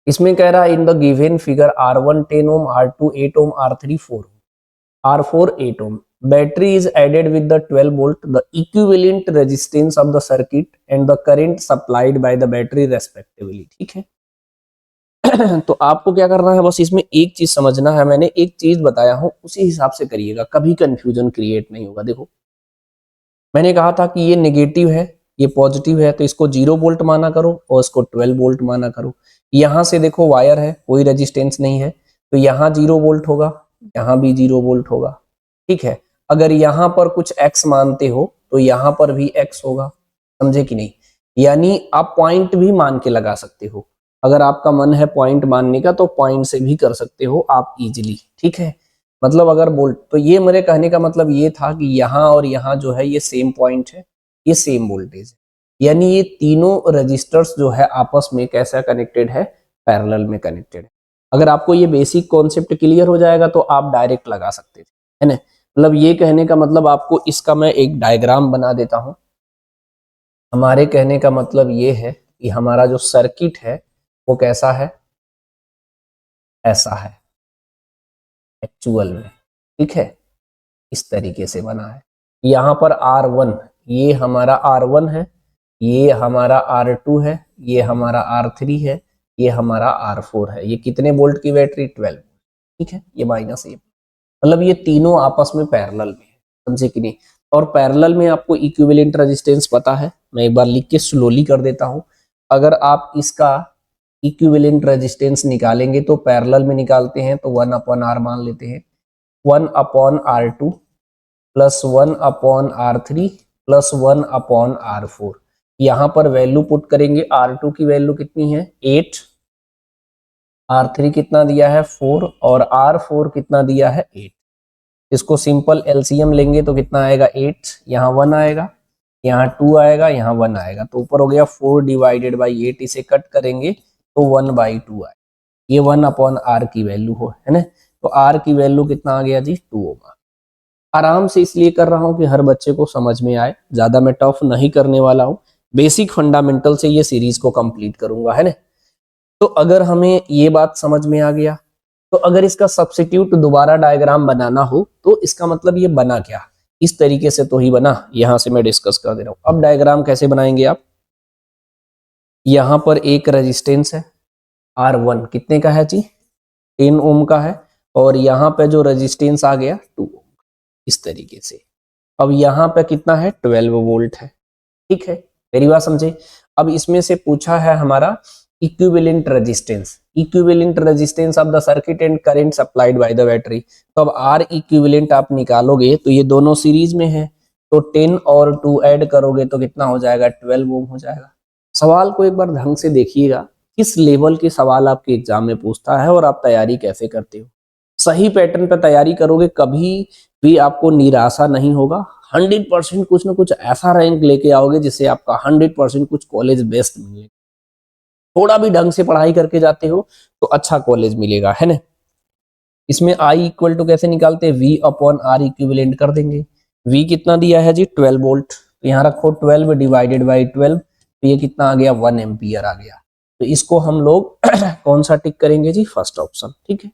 इसमें कह रहा है in the given figure R1 10 ohm, R2 8 ohm, R3 4 ohm, R4 8 ohm. Battery is added with the 12 volt, the equivalent resistance of the circuit and the current supplied by the battery respectively. ठीक है तो आपको क्या करना है, बस इसमें एक चीज समझना है, मैंने एक चीज बताया हूं उसी हिसाब से करिएगा, कभी कंफ्यूजन क्रिएट नहीं होगा। देखो मैंने कहा था कि ये नेगेटिव है ये पॉजिटिव है, तो इसको 0 वोल्ट माना करो और इसको 12 वोल्ट माना करो। यहां से देखो वायर है, कोई रेजिस्टेंस नहीं है, तो यहाँ 0 वोल्ट होगा, यहाँ भी 0 वोल्ट होगा। ठीक है, अगर यहाँ पर कुछ x मानते हो तो यहाँ पर भी x होगा, समझे कि नहीं। यानी आप पॉइंट भी मान के लगा सकते हो, अगर आपका मन है पॉइंट मानने का तो पॉइंट से भी कर सकते हो आप इजीली। ठीक है, मतलब अगर बोल तो ये मेरे कहने का मतलब ये था कि यहाँ और यहाँ जो है ये सेम पॉइंट है, ये सेम वोल्टेज है, यानी ये तीनों रजिस्टर्स जो है आपस में कैसा कनेक्टेड है, पैरेलल में कनेक्टेड है। अगर आपको ये बेसिक कॉन्सेप्ट क्लियर हो जाएगा तो आप डायरेक्ट लगा सकते थे, है ना। मतलब ये कहने का मतलब आपको इसका मैं एक डायग्राम बना देता हूं। हमारे कहने का मतलब ये है कि हमारा जो सर्किट है वो कैसा है, ऐसा है एक्चुअल में। ठीक है, इस तरीके से बना है। यहाँ पर R1 ये हमारा R1 है, ये हमारा R2 है, ये हमारा R3 है, ये हमारा R4 है। ये कितने वोल्ट की बैटरी, 12। ठीक है, ये माइनस ये, मतलब ये तीनों आपस में पैरेलल में है, समझे कि नहीं। और पैरेलल में आपको इक्विवेलेंट रेजिस्टेंस पता है, मैं एक बार लिख के स्लोली कर देता हूं। अगर आप इसका इक्विवेलेंट रेजिस्टेंस निकालेंगे तो पैरेलल में निकालते हैं तो 1/R मान लेते हैं, 1/R2 plus 1/R3 plus 1/R4। यहाँ पर वैल्यू पुट करेंगे, R2 की वैल्यू कितनी है 8, R3 कितना दिया है 4 और R4 कितना दिया है 8। इसको सिंपल एलसीएम लेंगे तो कितना आएगा 8, यहाँ 1 आएगा, यहाँ 2 आएगा, यहाँ 1 आएगा, तो ऊपर हो गया 4 डिवाइडेड बाई 8। इसे कट करेंगे तो 1/2 आएगा। ये 1/R की वैल्यू हो, है ना। तो R की वैल्यू कितना आ गया जी 2 ओम। आराम से इसलिए कर रहा हूं कि हर बच्चे को समझ में आए, ज्यादा मैं टफ नहीं करने वाला हूं, बेसिक फंडामेंटल से ये सीरीज को कंप्लीट करूंगा, है ना। तो अगर हमें ये बात समझ में आ गया तो अगर इसका सब्स्टिट्यूट दोबारा डायग्राम बनाना हो तो इसका मतलब ये बना क्या, इस तरीके से तो ही बना, यहां से मैं डिस्कस कर दे रहा हूं। अब डायग्राम कैसे बनाएंगे आप, यहां पर एक रेजिस्टेंस है R1 कितने का है जी 10 ओम का है, और यहाँ पे जो रेजिस्टेंस आ गया 2 ओम, इस तरीके से। अब यहाँ पे कितना है 12 वोल्ट है। ठीक है, मेरी बात समझे। अब इसमें से पूछा है हमारा equivalent resistance of the circuit and current supplied by the battery. तो अब आर इक्विवेलेंट आप निकालोगे तो ये दोनों सीरीज में है, तो 10 और 2 ऐड करोगे तो कितना हो जाएगा 12 ओम हो जाएगा। सवाल को एक बार ढंग से देखिएगा, किस लेवल के सवाल आपके एग्जाम में पूछता है और आप तैयारी कैसे करते हो। सही पैटर्न पर तैयारी करोगे कभी भी आपको निराशा नहीं होगा, 100% कुछ ना कुछ ऐसा रैंक लेके आओगे जिससे आपका 100% कुछ कॉलेज बेस्ट मिलेगा। थोड़ा भी ढंग से पढ़ाई करके जाते हो तो अच्छा कॉलेज मिलेगा, है ना। इसमें आई इक्वल टू कैसे निकालते हैं, V/R इक्विवेलेंट कर देंगे। V कितना दिया है जी 12 वोल्ट, तो यहाँ रखो 12 डिवाइडेड बाई 12, तो ये कितना आ गया 1 एम्पियर आ गया। तो इसको हम लोग कौन सा टिक करेंगे जी, फर्स्ट ऑप्शन। ठीक है,